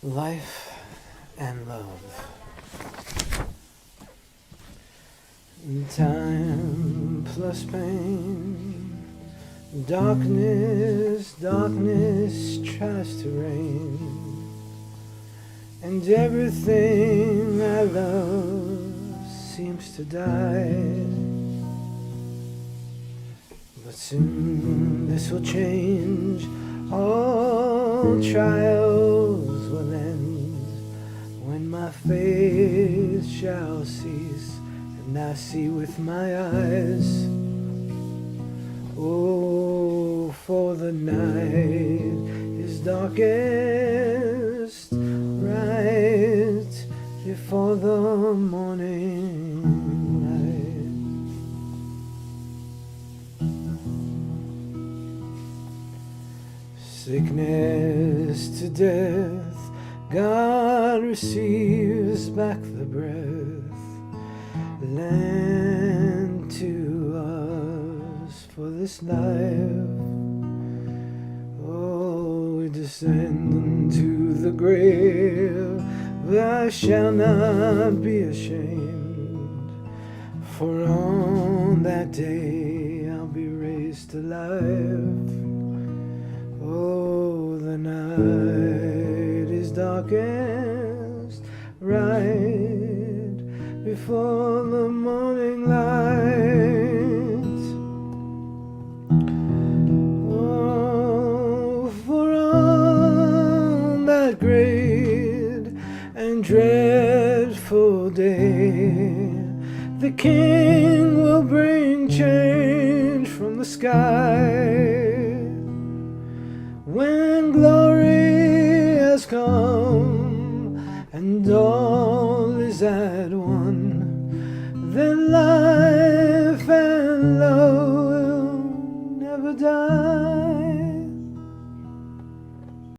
Life and love. Time plus pain. Darkness tries to reign. And everything I love seems to die. But soon this will change. All trials will end when my faith shall cease and I see with my eyes. Oh, for the night is darkest right before the morning light. Sickness to death, God receives back the breath, lent to us for this life. Oh, we descend into the grave, I shall not be ashamed, for on that day I'll be raised to life. Oh, the night is darkest right before the morning light. Oh, for on that great and dreadful day, the King will bring change from the sky. When glory has come and all is at one, then life and love will never die.